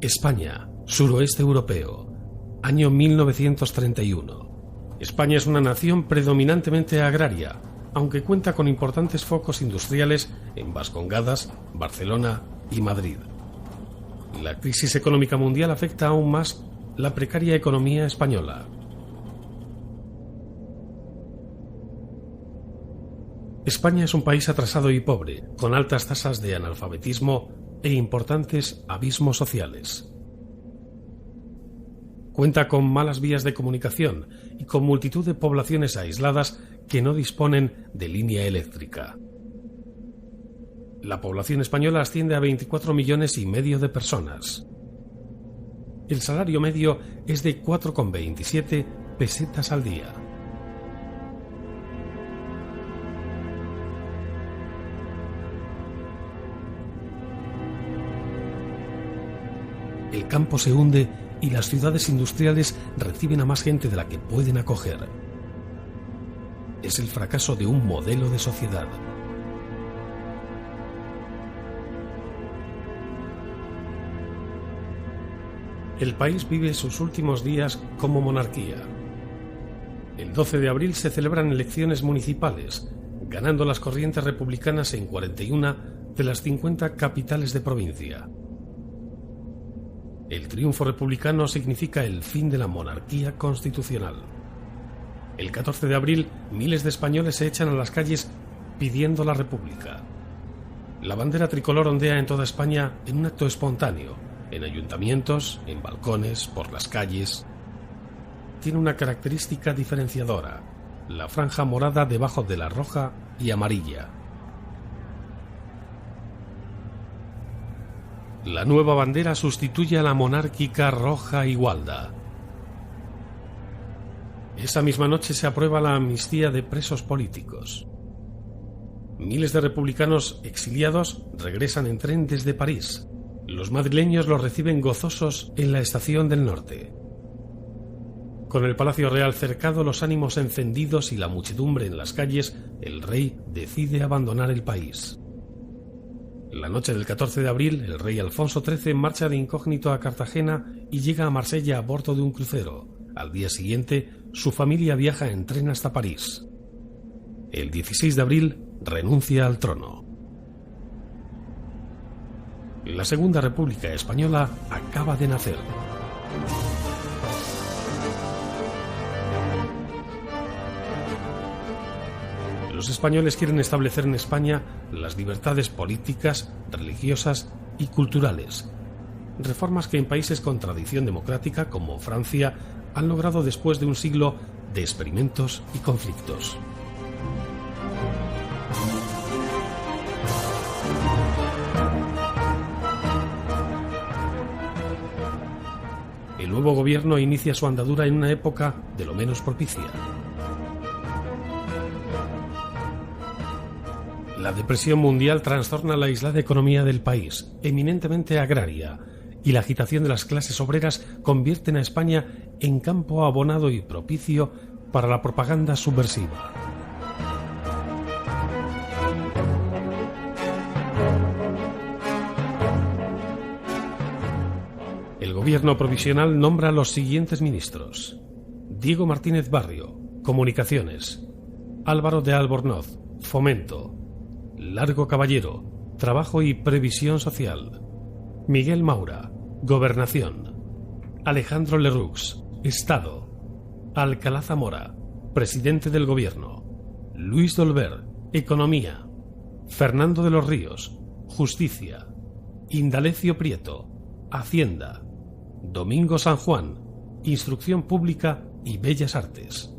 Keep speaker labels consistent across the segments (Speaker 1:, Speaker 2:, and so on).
Speaker 1: España, suroeste europeo, año 1931. España es una nación predominantemente agraria, aunque cuenta con importantes focos industriales en Vascongadas, Barcelona y Madrid. La crisis económica mundial afecta aún más la precaria economía española. España es un país atrasado y pobre, con altas tasas de analfabetismo e importantes abismos sociales. Cuenta con malas vías de comunicación y con multitud de poblaciones aisladas que no disponen de línea eléctrica. La población española asciende a 24,5 millones de personas. El salario medio es de 4,27 pesetas al día. El campo se hunde y las ciudades industriales reciben a más gente de la que pueden acoger. Es el fracaso de un modelo de sociedad. El país vive sus últimos días como monarquía. El 12 de abril se celebran elecciones municipales, ganando las corrientes republicanas en 41 de las 50 capitales de provincia. El triunfo republicano significa el fin de la monarquía constitucional. El 14 de abril, miles de españoles se echan a las calles pidiendo la república. La bandera tricolor ondea en toda España en un acto espontáneo, en ayuntamientos, en balcones, por las calles. Tiene una característica diferenciadora: la franja morada debajo de la roja y amarilla. La nueva bandera sustituye a la monárquica roja y gualda. Esa misma noche se aprueba la amnistía de presos políticos. Miles de republicanos exiliados regresan en tren desde París. Los madrileños los reciben gozosos en la Estación del Norte. Con el Palacio Real cercado, los ánimos encendidos y la muchedumbre en las calles, el rey decide abandonar el país. La noche del 14 de abril, el rey Alfonso XIII marcha de incógnito a Cartagena y llega a Marsella a bordo de un crucero. Al día siguiente, su familia viaja en tren hasta París. El 16 de abril, renuncia al trono. La Segunda República Española acaba de nacer. Los españoles quieren establecer en España las libertades políticas, religiosas y culturales, reformas que en países con tradición democrática como Francia han logrado después de un siglo de experimentos y conflictos. El nuevo gobierno inicia su andadura en una época de lo menos propicia. La depresión mundial trastorna la aislada economía del país, eminentemente agraria, y la agitación de las clases obreras convierten a España en campo abonado y propicio para la propaganda subversiva. El gobierno provisional nombra a los siguientes ministros: Diego Martínez Barrio, Comunicaciones; Álvaro de Albornoz, Fomento; Largo Caballero, Trabajo y Previsión Social; Miguel Maura, Gobernación; Alejandro Lerroux, Estado; Alcalá Zamora, Presidente del Gobierno; Luis Dolber, Economía; Fernando de los Ríos, Justicia; Indalecio Prieto, Hacienda; Domingo San Juan, Instrucción Pública y Bellas Artes;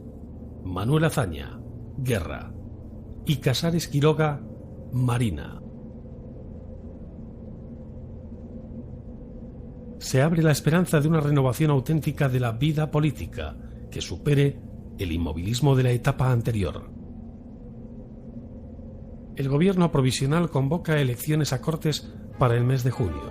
Speaker 1: Manuel Azaña, Guerra; y Casares Quiroga, Marina. Se abre la esperanza de una renovación auténtica de la vida política que supere el inmovilismo de la etapa anterior. El gobierno provisional convoca elecciones a Cortes para el mes de junio.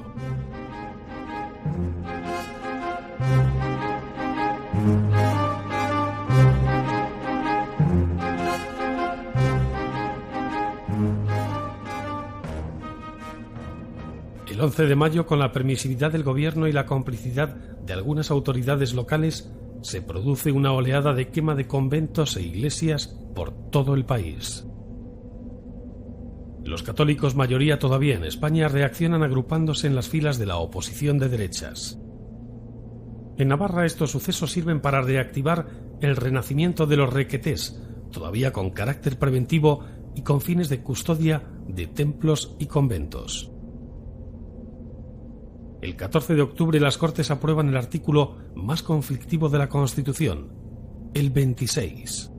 Speaker 1: El El 11 de mayo, con la permisividad del gobierno y la complicidad de algunas autoridades locales, se produce una oleada de quema de conventos e iglesias por todo el país. Los católicos, mayoría todavía en España, reaccionan agrupándose en las filas de la oposición de derechas. En Navarra estos sucesos sirven para reactivar el renacimiento de los requetés, todavía con carácter preventivo y con fines de custodia de templos y conventos. El 14 de octubre las Cortes aprueban el artículo más conflictivo de la Constitución, el 26.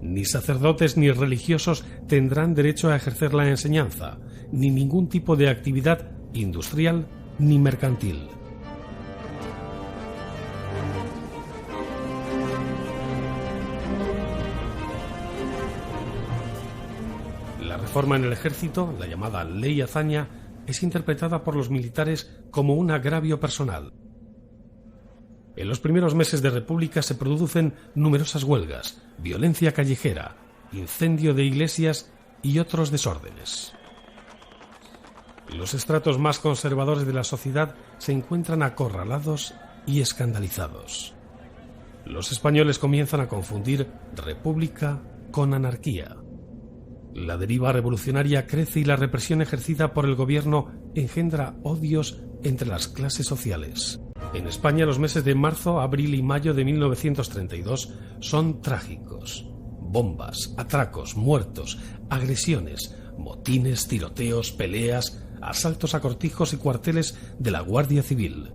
Speaker 1: Ni sacerdotes ni religiosos tendrán derecho a ejercer la enseñanza, ni ningún tipo de actividad industrial ni mercantil. La reforma en el ejército, la llamada Ley Azaña, es interpretada por los militares como un agravio personal. En los primeros meses de República se producen numerosas huelgas, violencia callejera, incendio de iglesias y otros desórdenes. Los estratos más conservadores de la sociedad se encuentran acorralados y escandalizados. Los españoles comienzan a confundir república con anarquía. La deriva revolucionaria crece y la represión ejercida por el gobierno engendra odios entre las clases sociales. En España, los meses de marzo, abril y mayo de 1932 son trágicos. Bombas, atracos, muertos, agresiones, motines, tiroteos, peleas, asaltos a cortijos y cuarteles de la Guardia Civil.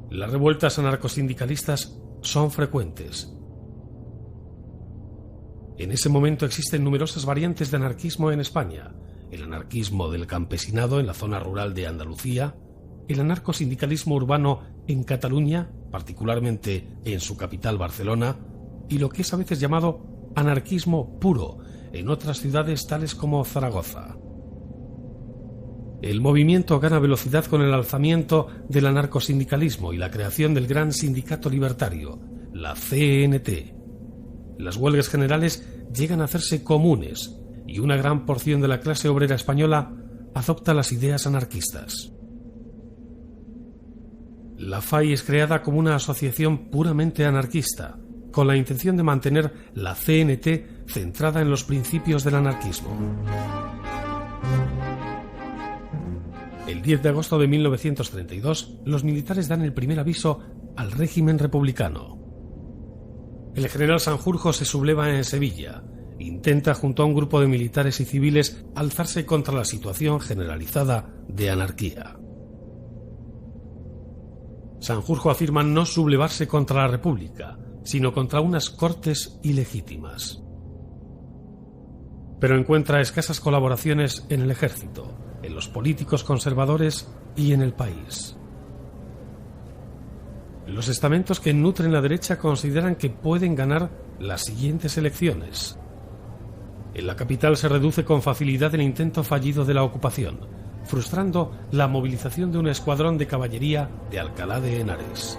Speaker 1: Las revueltas anarcosindicalistas son frecuentes. En ese momento existen numerosas variantes de anarquismo en España: el anarquismo del campesinado en la zona rural de Andalucía, el anarcosindicalismo urbano en Cataluña, particularmente en su capital Barcelona, y lo que es a veces llamado anarquismo puro en otras ciudades tales como Zaragoza. El movimiento gana velocidad con el alzamiento del anarcosindicalismo y la creación del gran sindicato libertario, la CNT. Las huelgas generales llegan a hacerse comunes y una gran porción de la clase obrera española adopta las ideas anarquistas. La FAI es creada como una asociación puramente anarquista, con la intención de mantener la CNT centrada en los principios del anarquismo. El 10 de agosto de 1932, los militares dan el primer aviso al régimen republicano. El general Sanjurjo se subleva en Sevilla. Intenta, junto a un grupo de militares y civiles, alzarse contra la situación generalizada de anarquía. Sanjurjo afirma no sublevarse contra la República, sino contra unas cortes ilegítimas. Pero encuentra escasas colaboraciones en el ejército, en los políticos conservadores y en el país. Los estamentos que nutren la derecha consideran que pueden ganar las siguientes elecciones. En la capital se reduce con facilidad el intento fallido de la ocupación, frustrando la movilización de un escuadrón de caballería de Alcalá de Henares.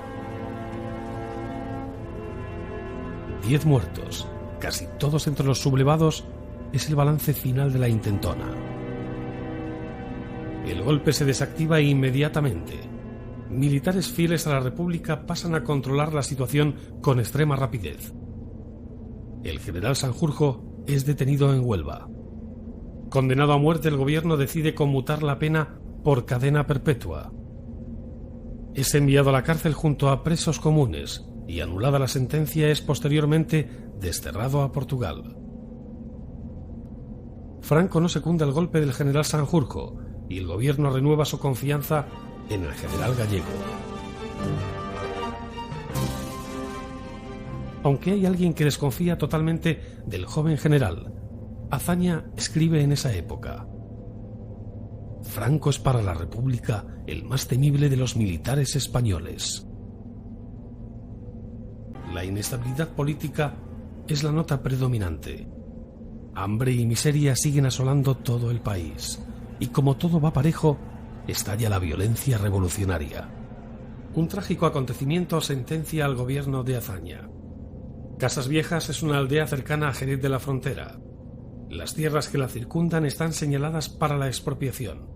Speaker 1: 10 muertos, casi todos entre los sublevados, es el balance final de la intentona. El golpe se desactiva inmediatamente. Militares fieles a la República pasan a controlar la situación con extrema rapidez. El general Sanjurjo es detenido en Huelva. Condenado a muerte, el gobierno decide conmutar la pena por cadena perpetua. Es enviado a la cárcel junto a presos comunes y, anulada la sentencia, es posteriormente desterrado a Portugal. Franco no secunda el golpe del general Sanjurjo y el gobierno renueva su confianza en el general Gallego. Aunque hay alguien que desconfía totalmente del joven general, Azaña escribe en esa época: Franco es para la República el más temible de los militares españoles. La inestabilidad política es la nota predominante. Hambre y miseria siguen asolando todo el país, y como todo va parejo, estalla la violencia revolucionaria. Un trágico acontecimiento sentencia al gobierno de Azaña. Casas Viejas es una aldea cercana a Jerez de la Frontera. Las tierras que la circundan están señaladas para la expropiación.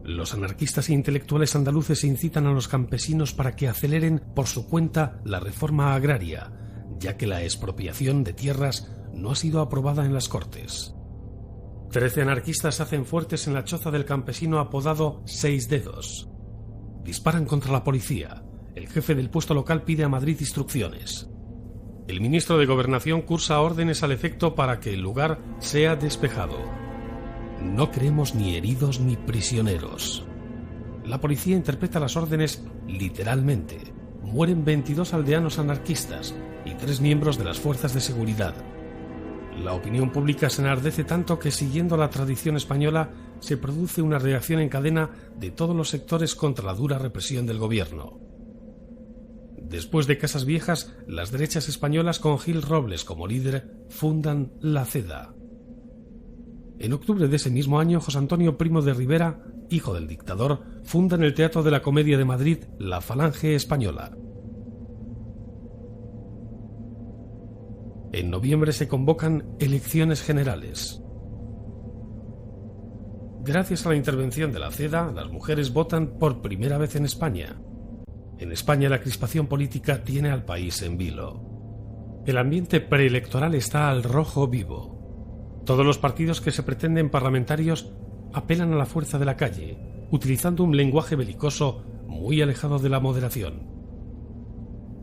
Speaker 1: Los anarquistas e intelectuales andaluces incitan a los campesinos para que aceleren por su cuenta la reforma agraria, ya que la expropiación de tierras no ha sido aprobada en las Cortes. 13 anarquistas hacen fuertes en la choza del campesino apodado Seis Dedos. Disparan contra la policía. El jefe del puesto local pide a Madrid instrucciones. El ministro de Gobernación cursa órdenes al efecto para que el lugar sea despejado. No queremos ni heridos ni prisioneros. La policía interpreta las órdenes literalmente. Mueren 22 aldeanos anarquistas y 3 miembros de las fuerzas de seguridad. La opinión pública se enardece tanto que, siguiendo la tradición española, se produce una reacción en cadena de todos los sectores contra la dura represión del gobierno. Después de Casas Viejas, las derechas españolas, con Gil Robles como líder, fundan La Ceda. En octubre de ese mismo año, José Antonio Primo de Rivera, hijo del dictador, funda en el Teatro de la Comedia de Madrid la Falange Española. En noviembre se convocan elecciones generales. Gracias a la intervención de La Ceda, las mujeres votan por primera vez en España. En España la crispación política tiene al país en vilo. El ambiente preelectoral está al rojo vivo. Todos los partidos que se pretenden parlamentarios apelan a la fuerza de la calle, utilizando un lenguaje belicoso muy alejado de la moderación.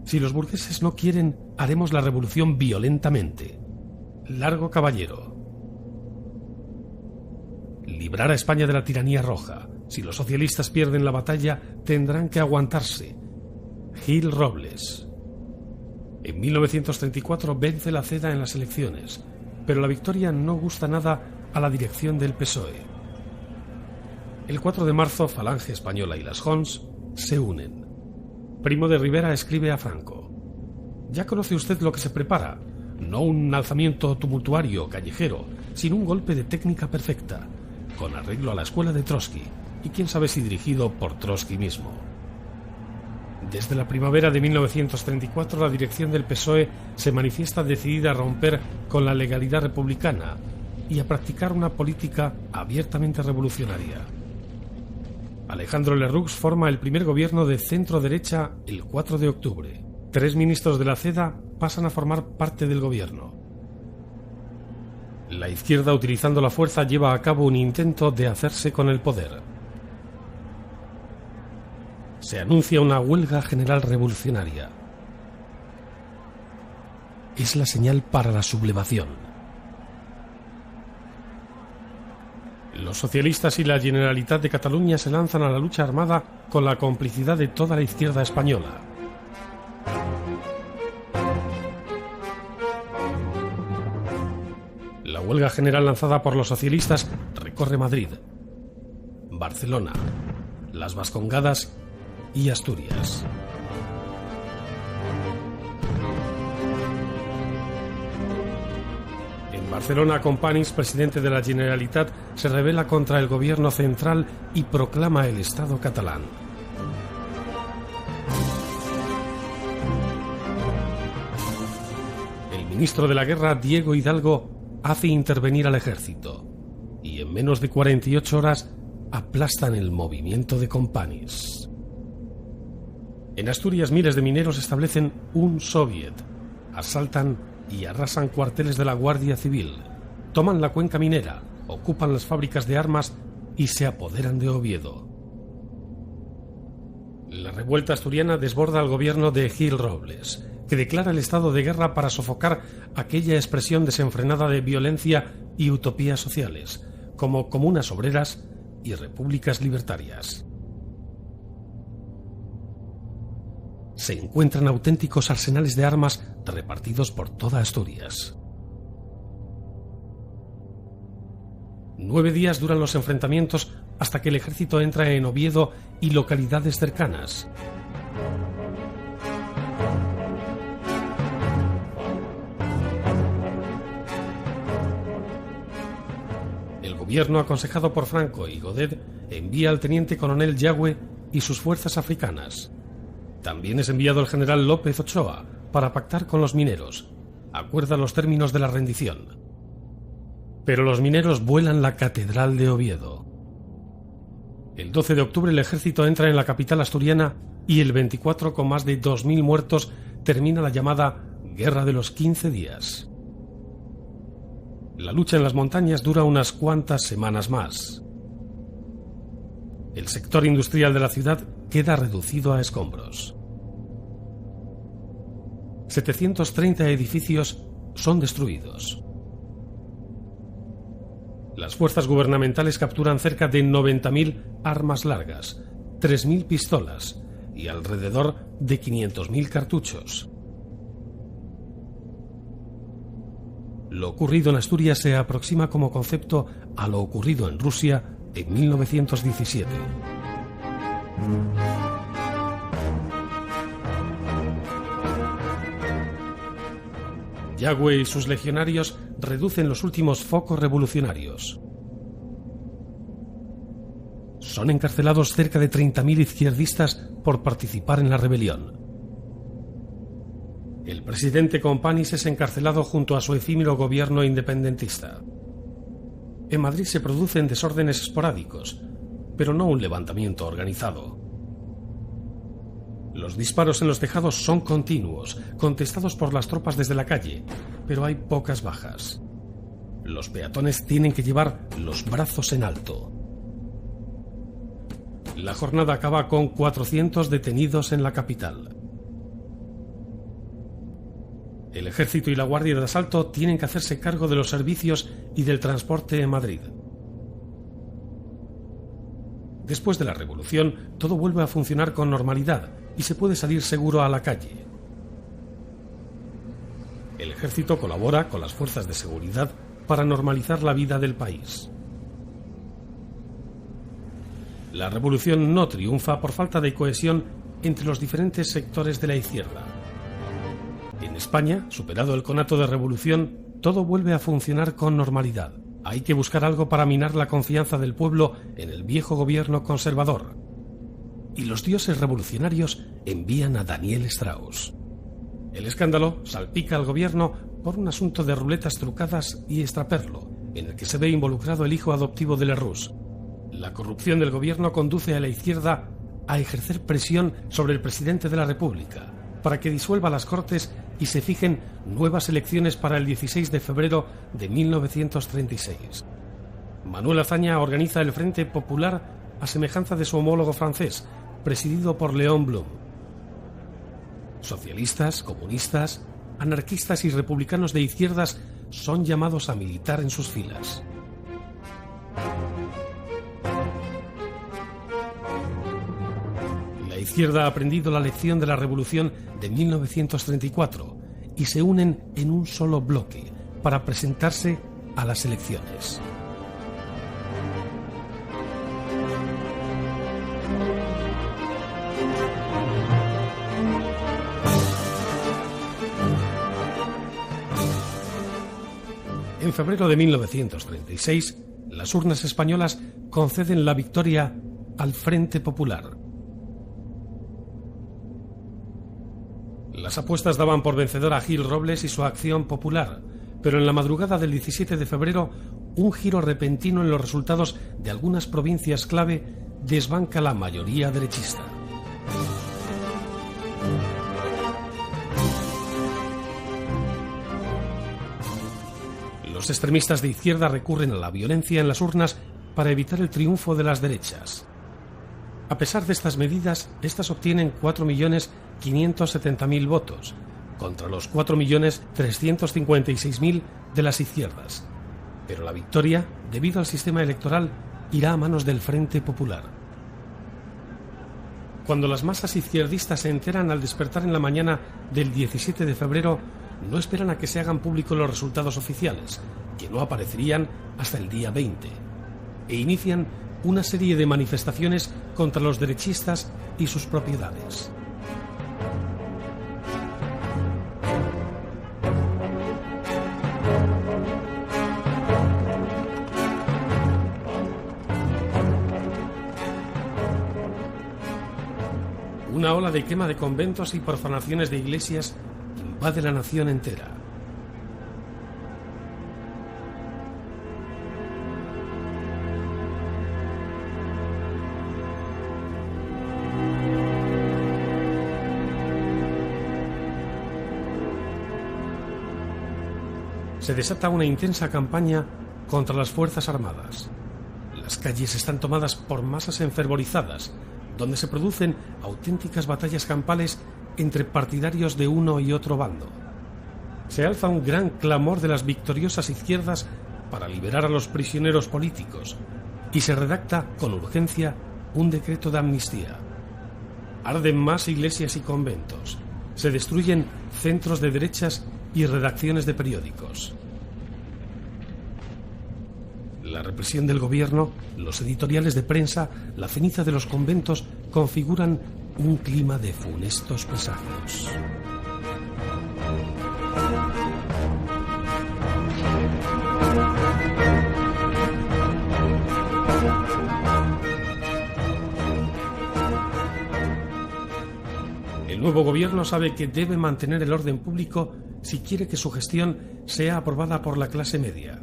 Speaker 1: Si los burgueses no quieren, haremos la revolución violentamente. Largo caballero. Librar a España de la tiranía roja. Si los socialistas pierden la batalla, tendrán que aguantarse. Gil Robles. En 1934 vence La Ceda en las elecciones, pero la victoria no gusta nada a la dirección del PSOE. El 4 de marzo, Falange Española y las Jons se unen. Primo de Rivera escribe a Franco: ya conoce usted lo que se prepara, no un alzamiento tumultuario callejero, sino un golpe de técnica perfecta, con arreglo a la escuela de Trotsky, y quién sabe si dirigido por Trotsky mismo. Desde la primavera de 1934 la dirección del PSOE se manifiesta decidida a romper con la legalidad republicana y a practicar una política abiertamente revolucionaria. Alejandro Lerroux forma el primer gobierno de centro-derecha el 4 de octubre. 3 ministros de La Ceda pasan a formar parte del gobierno. La izquierda, utilizando la fuerza, lleva a cabo un intento de hacerse con el poder. Se anuncia una huelga general revolucionaria. Es la señal para la sublevación. Los socialistas y la Generalitat de Cataluña se lanzan a la lucha armada con la complicidad de toda la izquierda española. La huelga general lanzada por los socialistas recorre Madrid, Barcelona, las Vascongadas y Asturias. En Barcelona, Companys, presidente de la Generalitat, se rebela contra el gobierno central y proclama el Estado catalán. El ministro de la Guerra, Diego Hidalgo, hace intervenir al ejército y en menos de 48 horas aplastan el movimiento de Companys. En Asturias, miles de mineros establecen un soviet, asaltan y arrasan cuarteles de la Guardia Civil, toman la cuenca minera, ocupan las fábricas de armas y se apoderan de Oviedo. La revuelta asturiana desborda al gobierno de Gil Robles, que declara el estado de guerra para sofocar aquella expresión desenfrenada de violencia y utopías sociales, como comunas obreras y repúblicas libertarias. Se encuentran auténticos arsenales de armas repartidos por toda Asturias. 9 días duran los enfrentamientos hasta que el ejército entra en Oviedo y localidades cercanas. El gobierno, aconsejado por Franco y Godet, envía al teniente coronel Yagüe y sus fuerzas africanas. También es enviado el general López Ochoa para pactar con los mineros. Acuerda los términos de la rendición. Pero los mineros vuelan la Catedral de Oviedo. El 12 de octubre el ejército entra en la capital asturiana y el 24, con más de 2000 muertos, termina la llamada Guerra de los 15 días. La lucha en las montañas dura unas cuantas semanas más. El sector industrial de la ciudad queda reducido a escombros. 730 edificios son destruidos. Las fuerzas gubernamentales capturan cerca de 90.000 armas largas, 3.000 pistolas y alrededor de 500.000 cartuchos. Lo ocurrido en Asturias se aproxima como concepto a lo ocurrido en Rusia en 1917. Yagüe y sus legionarios reducen los últimos focos revolucionarios. Son encarcelados cerca de 30.000 izquierdistas por participar en la rebelión. El presidente Companys es encarcelado junto a su efímero gobierno independentista. En Madrid se producen desórdenes esporádicos, pero no un levantamiento organizado. Los disparos en los tejados son continuos, contestados por las tropas desde la calle, pero hay pocas bajas. Los peatones tienen que llevar los brazos en alto. La jornada acaba con 400 detenidos en la capital. El ejército y la guardia de asalto tienen que hacerse cargo de los servicios y del transporte en Madrid. Después de la revolución, todo vuelve a funcionar con normalidad y se puede salir seguro a la calle. El ejército colabora con las fuerzas de seguridad para normalizar la vida del país. La revolución no triunfa por falta de cohesión entre los diferentes sectores de la izquierda. En España, superado el conato de revolución, todo vuelve a funcionar con normalidad. Hay que buscar algo para minar la confianza del pueblo en el viejo gobierno conservador. Y los dioses revolucionarios envían a Daniel Strauss. El escándalo salpica al gobierno por un asunto de ruletas trucadas y extraperlo, en el que se ve involucrado el hijo adoptivo de Lerroux. La corrupción del gobierno conduce a la izquierda a ejercer presión sobre el presidente de la República para que disuelva las Cortes y se fijen nuevas elecciones para el 16 de febrero de 1936. Manuel Azaña organiza el Frente Popular a semejanza de su homólogo francés, presidido por Léon Blum. Socialistas, comunistas, anarquistas y republicanos de izquierdas son llamados a militar en sus filas. La izquierda ha aprendido la lección de la revolución de 1934 y se unen en un solo bloque para presentarse a las elecciones. En febrero de 1936, las urnas españolas conceden la victoria al Frente Popular. Las apuestas daban por vencedor a Gil Robles y su Acción Popular, pero en la madrugada del 17 de febrero, un giro repentino en los resultados de algunas provincias clave desbanca la mayoría derechista. Los extremistas de izquierda recurren a la violencia en las urnas para evitar el triunfo de las derechas. A pesar de estas medidas, estas obtienen 4.570.000 votos, contra los 4.356.000 de las izquierdas. Pero la victoria, debido al sistema electoral, irá a manos del Frente Popular. Cuando las masas izquierdistas se enteran al despertar en la mañana del 17 de febrero, no esperan a que se hagan públicos los resultados oficiales, que no aparecerían hasta el día 20, e inician una serie de manifestaciones contra los derechistas y sus propiedades. Una ola de quema de conventos y profanaciones de iglesias invade la nación entera. se desata una intensa campaña contra las Fuerzas Armadas. Las calles están tomadas por masas enfervorizadas, donde se producen auténticas batallas campales entre partidarios de uno y otro bando. Se alza un gran clamor de las victoriosas izquierdas para liberar a los prisioneros políticos y se redacta con urgencia un decreto de amnistía. Arden más iglesias y conventos, se destruyen centros de derechas y redacciones de periódicos. La represión del gobierno, los editoriales de prensa, la ceniza de los conventos configuran un clima de funestos presagios. El nuevo gobierno sabe que debe mantener el orden público si quiere que su gestión sea aprobada por la clase media.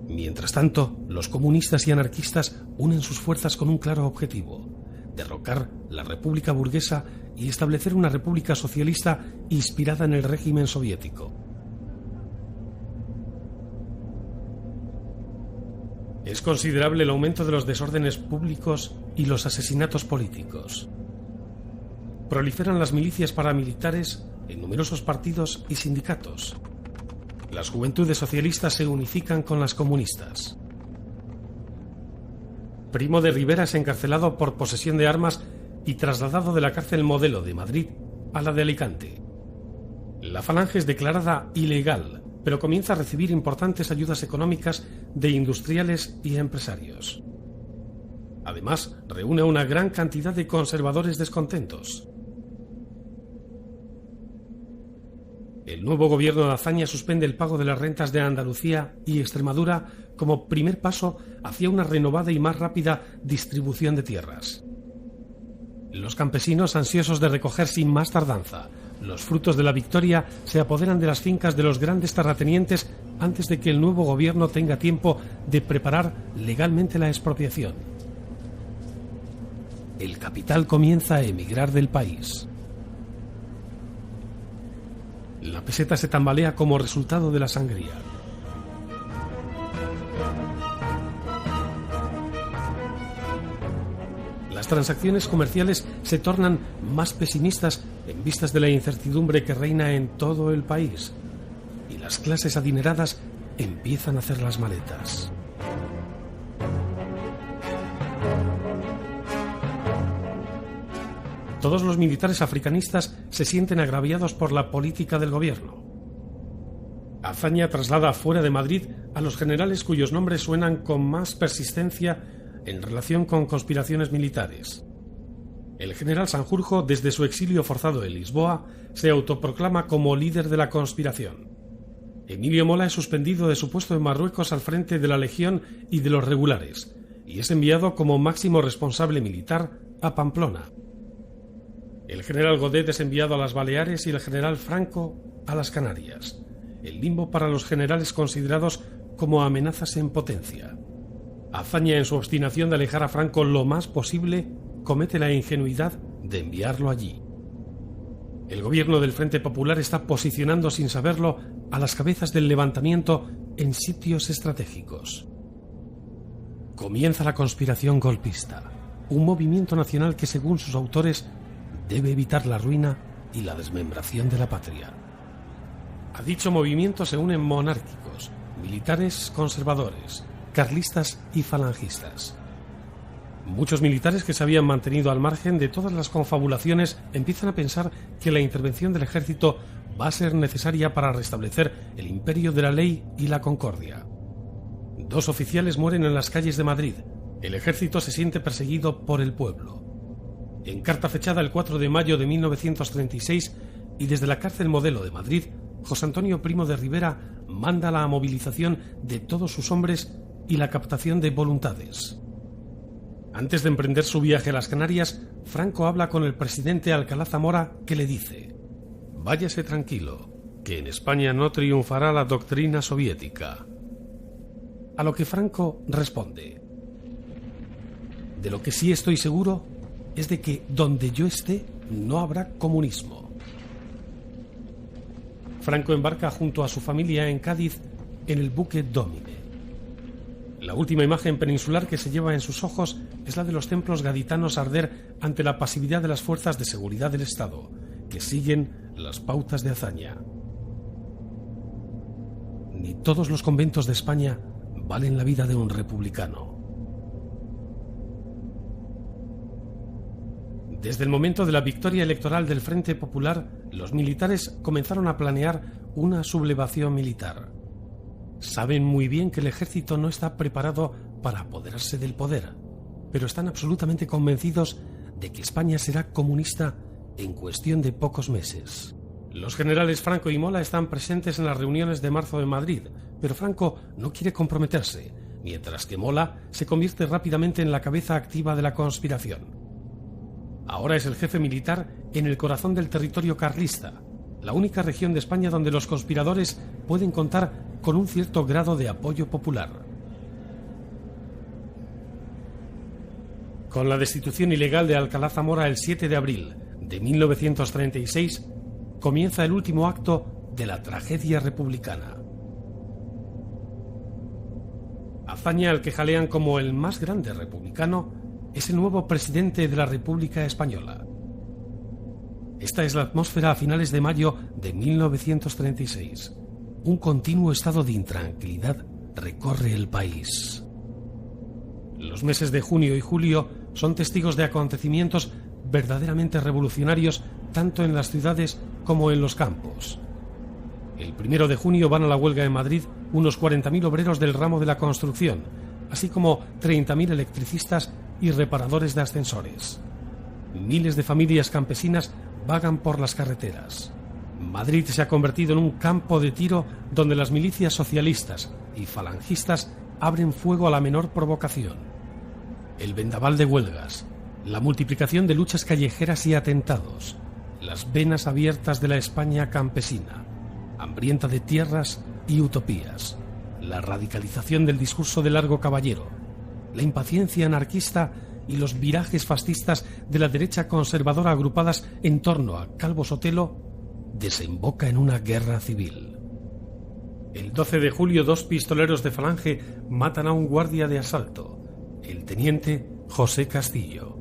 Speaker 1: Mientras tanto, los comunistas y anarquistas unen sus fuerzas con un claro objetivo: derrocar la república burguesa y establecer una república socialista inspirada en el régimen soviético. Es considerable el aumento de los desórdenes públicos y los asesinatos políticos. Proliferan las milicias paramilitares en numerosos partidos y sindicatos. Las juventudes socialistas se unifican con las comunistas. Primo de Rivera es encarcelado por posesión de armas y trasladado de la cárcel Modelo de Madrid a la de Alicante. La Falange es declarada ilegal, pero comienza a recibir importantes ayudas económicas de industriales y empresarios. Además, reúne a una gran cantidad de conservadores descontentos. El nuevo gobierno de Azaña suspende el pago de las rentas de Andalucía y Extremadura como primer paso hacia una renovada y más rápida distribución de tierras. Los campesinos, ansiosos de recoger sin más tardanza los frutos de la victoria, se apoderan de las fincas de los grandes terratenientes antes de que el nuevo gobierno tenga tiempo de preparar legalmente la expropiación. El capital comienza a emigrar del país. La peseta se tambalea como resultado de la sangría. Las transacciones comerciales se tornan más pesimistas en vistas de la incertidumbre que reina en todo el país, y las clases adineradas empiezan a hacer las maletas. Todos los militares africanistas se sienten agraviados por la política del gobierno. Azaña traslada fuera de Madrid a los generales cuyos nombres suenan con más persistencia en relación con conspiraciones militares. El general Sanjurjo, desde su exilio forzado en Lisboa, se autoproclama como líder de la conspiración. Emilio Mola es suspendido de su puesto en Marruecos al frente de la Legión y de los regulares, y es enviado como máximo responsable militar a Pamplona. El general Godet es enviado a las Baleares y el general Franco a las Canarias, el limbo para los generales considerados como amenazas en potencia. Azaña, en su obstinación de alejar a Franco lo más posible, comete la ingenuidad de enviarlo allí. El gobierno del Frente Popular está posicionando sin saberlo a las cabezas del levantamiento en sitios estratégicos. Comienza la conspiración golpista, un movimiento nacional que, según sus autores, debe evitar la ruina y la desmembración de la patria. A dicho movimiento se unen monárquicos, militares conservadores, carlistas y falangistas. Muchos militares que se habían mantenido al margen de todas las confabulaciones empiezan a pensar que la intervención del ejército va a ser necesaria para restablecer el imperio de la ley y la concordia. 2 oficiales mueren en las calles de Madrid. El ejército se siente perseguido por el pueblo. En carta fechada el 4 de mayo de 1936 y desde la cárcel Modelo de Madrid, José Antonio Primo de Rivera manda la movilización de todos sus hombres y la captación de voluntades. Antes de emprender su viaje a las Canarias, Franco habla con el presidente Alcalá Zamora, que le dice: «Váyase tranquilo, que en España no triunfará la doctrina soviética». A lo que Franco responde: «De lo que sí estoy seguro es de que donde yo esté no habrá comunismo». Franco embarca junto a su familia en Cádiz en el buque Dómine. La última imagen peninsular que se lleva en sus ojos es la de los templos gaditanos arder ante la pasividad de las fuerzas de seguridad del Estado, que siguen las pautas de hazaña. Ni todos los conventos de España valen la vida de un republicano. Desde el momento de la victoria electoral del Frente Popular, los militares comenzaron a planear una sublevación militar. Saben muy bien que el ejército no está preparado para apoderarse del poder, pero están absolutamente convencidos de que España será comunista en cuestión de pocos meses. Los generales Franco y Mola están presentes en las reuniones de marzo en Madrid, pero Franco no quiere comprometerse, mientras que Mola se convierte rápidamente en la cabeza activa de la conspiración. Ahora es el jefe militar en el corazón del territorio carlista, la única región de España donde los conspiradores pueden contar con un cierto grado de apoyo popular. Con la destitución ilegal de Alcalá Zamora el 7 de abril de 1936, comienza el último acto de la tragedia republicana. Hazaña al que jalean como el más grande republicano es el nuevo presidente de la República Española. Esta es la atmósfera a finales de mayo de 1936. Un continuo estado de intranquilidad recorre el país. Los meses de junio y julio son testigos de acontecimientos verdaderamente revolucionarios tanto en las ciudades como en los campos. El 1 de junio van a la huelga en Madrid unos 40.000 obreros del ramo de la construcción, así como 30.000 electricistas y reparadores de ascensores. Miles de familias campesinas vagan por las carreteras. Madrid se ha convertido en un campo de tiro donde las milicias socialistas y falangistas abren fuego a la menor provocación. El vendaval de huelgas, la multiplicación de luchas callejeras y atentados, las venas abiertas de la España campesina, hambrienta de tierras y utopías, la radicalización del discurso de Largo Caballero, la impaciencia anarquista y los virajes fascistas de la derecha conservadora agrupadas en torno a Calvo Sotelo, desemboca en una guerra civil. El 12 de julio 2 pistoleros de Falange matan a un guardia de asalto, el teniente José Castillo.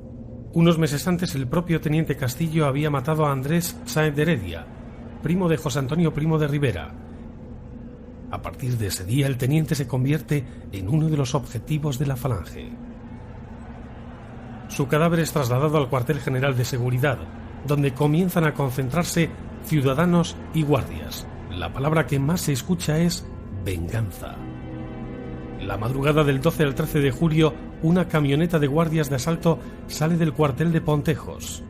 Speaker 1: Unos meses antes el propio teniente Castillo había matado a Andrés Sáenz de Heredia, primo de José Antonio Primo de Rivera. A partir de ese día el teniente se convierte en uno de los objetivos de la Falange. Su cadáver es trasladado al cuartel general de seguridad, donde comienzan a concentrarse ciudadanos y guardias. La palabra que más se escucha es venganza. La madrugada del 12 al 13 de julio, una camioneta de guardias de asalto sale del cuartel de Pontejos.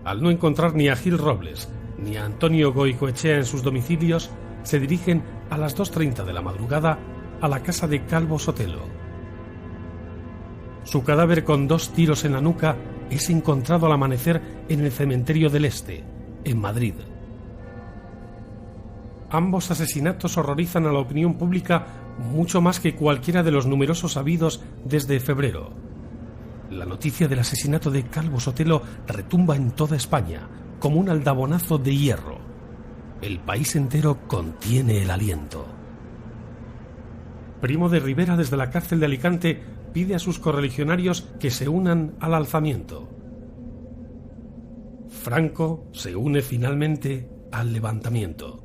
Speaker 1: Al no encontrar ni a Gil Robles ni a Antonio Goicoechea en sus domicilios, se dirigen a las 2:30 de la madrugada a la casa de Calvo Sotelo. Su cadáver con 2 tiros en la nuca es encontrado al amanecer en el cementerio del Este, en Madrid. Ambos asesinatos horrorizan a la opinión pública mucho más que cualquiera de los numerosos habidos desde febrero. La noticia del asesinato de Calvo Sotelo retumba en toda España como un aldabonazo de hierro. El país entero contiene el aliento. Primo de Rivera, desde la cárcel de Alicante, pide a sus correligionarios que se unan al alzamiento. Franco se une finalmente al levantamiento.